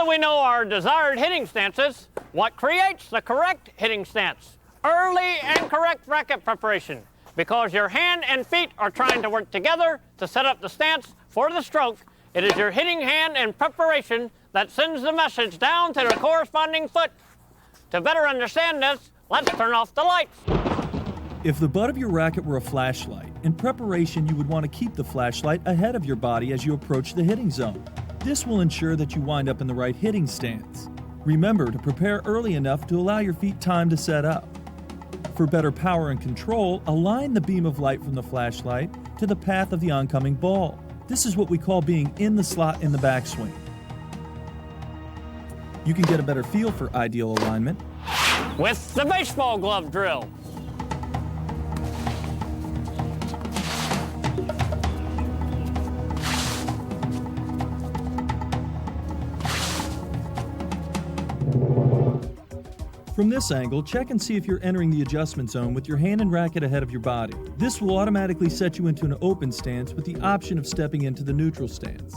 that we know our desired hitting stances, what creates the correct hitting stance? Early and correct racket preparation, because your hand and feet are trying to work together to set up the stance for the stroke. It is your hitting hand and preparation that sends the message down to the corresponding foot. To better understand this, let's turn off the lights. If the butt of your racket were a flashlight, in preparation you would want to keep the flashlight ahead of your body as you approach the hitting zone. This will ensure that you wind up in the right hitting stance. Remember to prepare early enough to allow your feet time to set up. For better power and control, align the beam of light from the flashlight to the path of the oncoming ball. This is what we call being in the slot in the backswing. You can get a better feel for ideal alignment with the baseball glove drill. From this angle, check and see if you're entering the adjustment zone with your hand and racket ahead of your body. This will automatically set you into an open stance with the option of stepping into the neutral stance.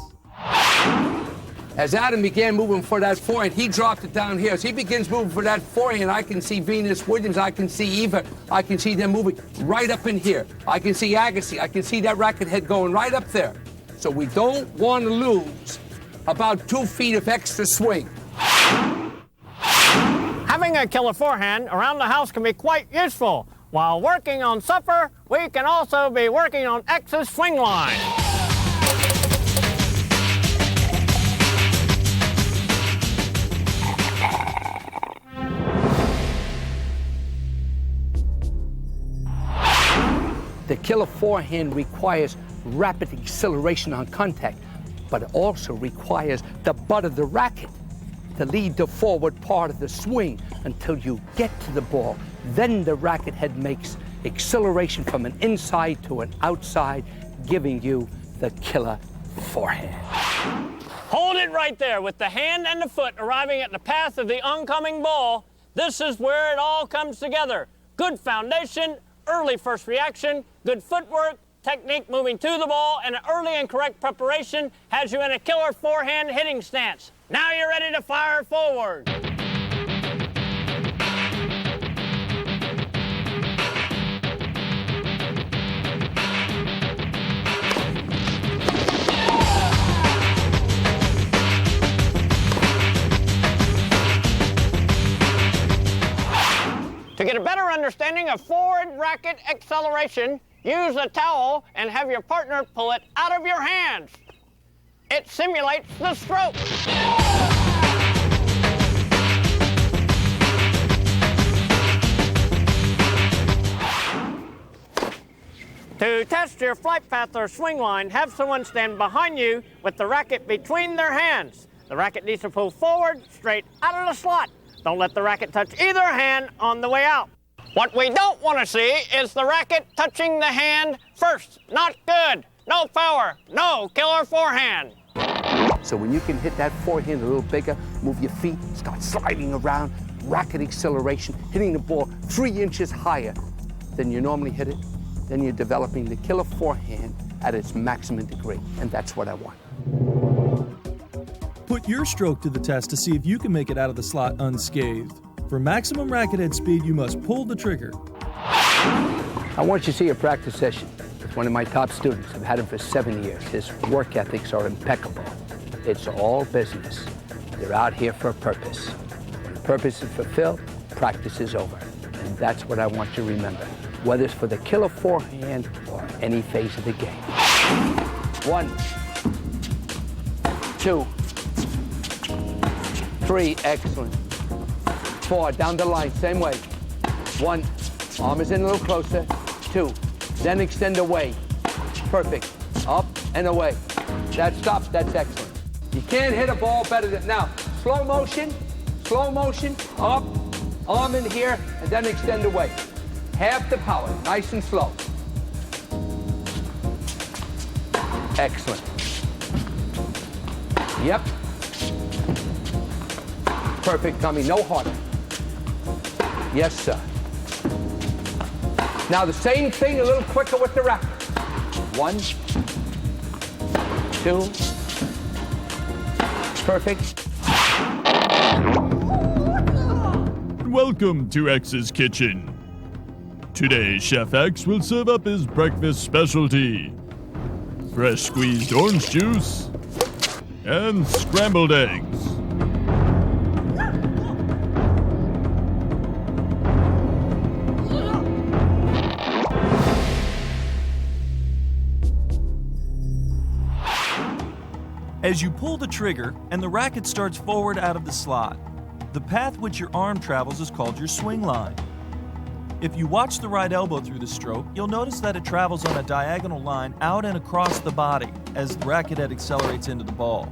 As Adam began moving for that forehand, he dropped it down here. As he begins moving for that forehand, I can see Venus Williams, I can see Eva, I can see them moving right up in here. I can see Agassi, I can see that racket head going right up there. So we don't want to lose about 2 feet of extra swing. Having a killer forehand around the house can be quite useful. While working on supper, we can also be working on X's swing line. The killer forehand requires rapid acceleration on contact, but it also requires the butt of the racket to lead the forward part of the swing until you get to the ball. Then the racket head makes acceleration from an inside to an outside, giving you the killer forehand. Hold it right there with the hand and the foot arriving at the path of the oncoming ball. This is where it all comes together. Good foundation, early first reaction, good footwork, technique moving to the ball, and an early and correct preparation has you in a killer forehand hitting stance. Now you're ready to fire forward. To get a better understanding of forward racket acceleration, use a towel and have your partner pull it out of your hands. It simulates the stroke. To test your flight path or swing line, have someone stand behind you with the racket between their hands. The racket needs to pull forward, straight out of the slot. Don't let the racket touch either hand on the way out. What we don't want to see is the racket touching the hand first. Not good. No power. No killer forehand. So when you can hit that forehand a little bigger, move your feet, start sliding around, racket acceleration, hitting the ball 3 inches higher than you normally hit it, then you're developing the killer forehand at its maximum degree, and that's what I want. Put your stroke to the test to see if you can make it out of the slot unscathed. For maximum racket head speed, you must pull the trigger. I want you to see a practice session with one of my top students. I've had him for 7 years. His work ethics are impeccable. It's all business. They're out here for a purpose. When the purpose is fulfilled, practice is over. And that's what I want you to remember, whether it's for the killer forehand or any phase of the game. 1, 2, 3, excellent. 4, down the line, same way. 1, arm is in a little closer. 2, then extend away. Perfect. Up and away. That stops, that's excellent. You can't hit a ball better than, now, slow motion, up, arm in here, and then extend away. Half the power, nice and slow. Excellent. Yep. Perfect, Tommy, no harder. Yes, sir. Now the same thing, a little quicker with the racket. 1, 2, perfect. welcome to X's Kitchen. Today, Chef X will serve up his breakfast specialty: fresh squeezed orange juice and scrambled eggs. As you pull the trigger and the racket starts forward out of the slot, the path which your arm travels is called your swing line. If you watch the right elbow through the stroke, you'll notice that it travels on a diagonal line out and across the body as the racket head accelerates into the ball.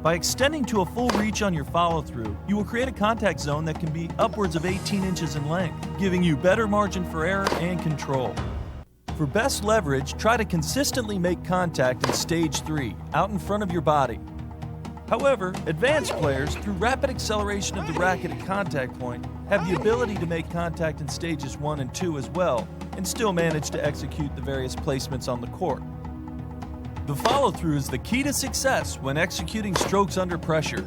By extending to a full reach on your follow-through, you will create a contact zone that can be upwards of 18 inches in length, giving you better margin for error and control. For best leverage, try to consistently make contact in stage 3, out in front of your body. However, advanced players, through rapid acceleration of the racket at contact point, have the ability to make contact in stages 1 and 2 as well, and still manage to execute the various placements on the court. The follow-through is the key to success when executing strokes under pressure.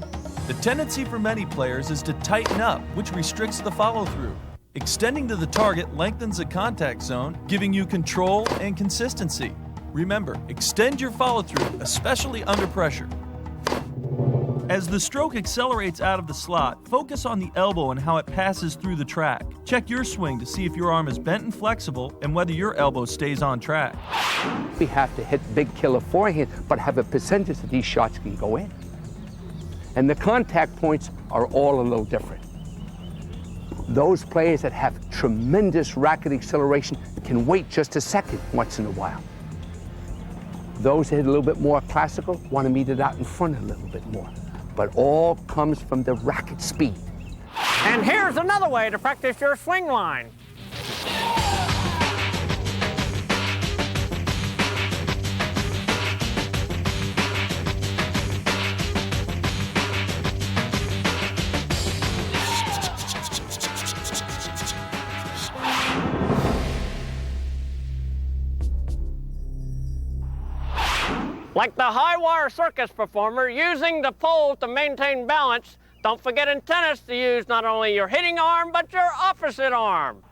The tendency for many players is to tighten up, which restricts the follow-through. Extending to the target lengthens the contact zone, giving you control and consistency. Remember, extend your follow-through, especially under pressure. As the stroke accelerates out of the slot, focus on the elbow and how it passes through the track. Check your swing to see if your arm is bent and flexible and whether your elbow stays on track. We have to hit big killer forehand, but have a percentage that these shots can go in. And the contact points are all a little different. Those players that have tremendous racket acceleration can wait just a second once in a while. Those that hit a little bit more classical want to meet it out in front a little bit more. But all comes from the racket speed. And here's another way to practice your swing line. Like the high wire circus performer using the pole to maintain balance, don't forget in tennis to use not only your hitting arm, but your opposite arm.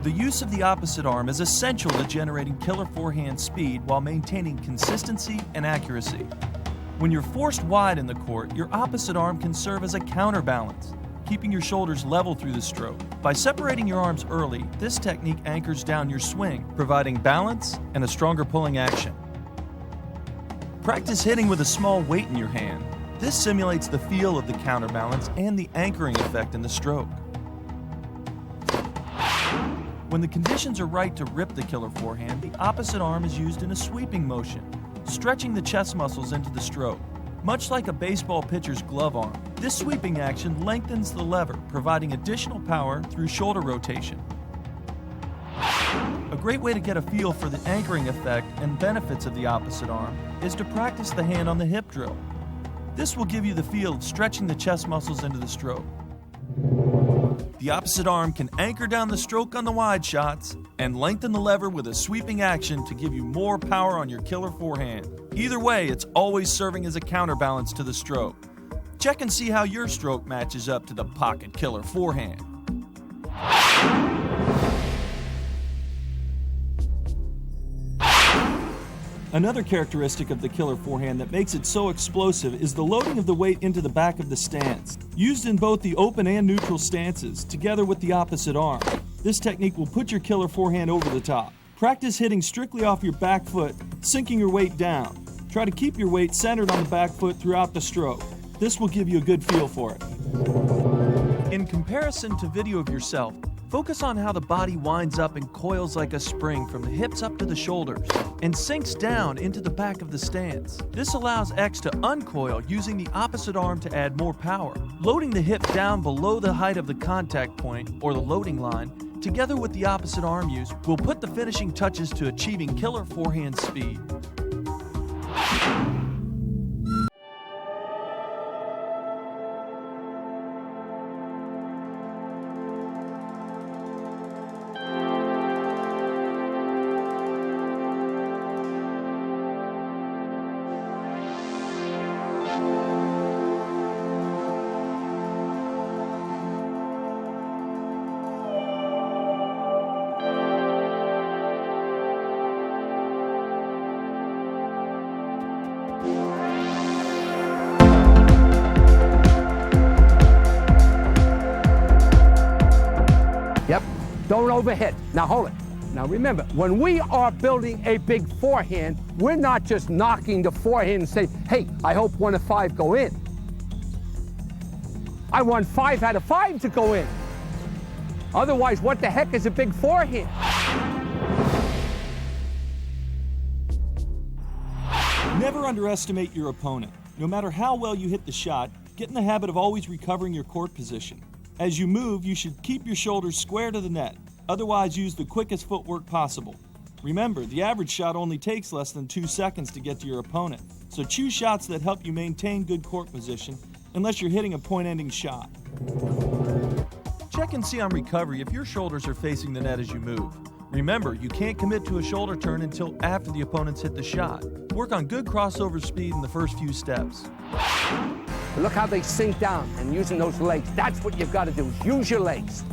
The use of the opposite arm is essential to generating killer forehand speed while maintaining consistency and accuracy. When you're forced wide in the court, your opposite arm can serve as a counterbalance, keeping your shoulders level through the stroke. By separating your arms early, this technique anchors down your swing, providing balance and a stronger pulling action. Practice hitting with a small weight in your hand. This simulates the feel of the counterbalance and the anchoring effect in the stroke. When the conditions are right to rip the killer forehand, the opposite arm is used in a sweeping motion, stretching the chest muscles into the stroke. Much like a baseball pitcher's glove arm, this sweeping action lengthens the lever, providing additional power through shoulder rotation. A great way to get a feel for the anchoring effect and benefits of the opposite arm is to practice the hand on the hip drill. This will give you the feel of stretching the chest muscles into the stroke. The opposite arm can anchor down the stroke on the wide shots and lengthen the lever with a sweeping action to give you more power on your killer forehand. Either way, it's always serving as a counterbalance to the stroke. Check and see how your stroke matches up to the pocket killer forehand. Another characteristic of the killer forehand that makes it so explosive is the loading of the weight into the back of the stance. Used in both the open and neutral stances, together with the opposite arm, this technique will put your killer forehand over the top. Practice hitting strictly off your back foot, sinking your weight down. Try to keep your weight centered on the back foot throughout the stroke. This will give you a good feel for it. In comparison to video of yourself, focus on how the body winds up and coils like a spring from the hips up to the shoulders and sinks down into the back of the stance. This allows X to uncoil using the opposite arm to add more power. Loading the hip down below the height of the contact point, or the loading line, together with the opposite arm use, will put the finishing touches to achieving killer forehand speed. Don't overhit. Now hold it. Now remember, when we are building a big forehand, we're not just knocking the forehand and saying, hey, I hope 1 of 5 go in. I want 5 out of 5 to go in. Otherwise, what the heck is a big forehand? Never underestimate your opponent. No matter how well you hit the shot, get in the habit of always recovering your court position. As you move, you should keep your shoulders square to the net. Otherwise, use the quickest footwork possible. Remember, the average shot only takes less than 2 seconds to get to your opponent, so choose shots that help you maintain good court position unless you're hitting a point-ending shot. Check and see on recovery if your shoulders are facing the net as you move. Remember, you can't commit to a shoulder turn until after the opponent's hit the shot. Work on good crossover speed in the first few steps. Look how they sink down and using those legs. That's what you've got to do, is use your legs.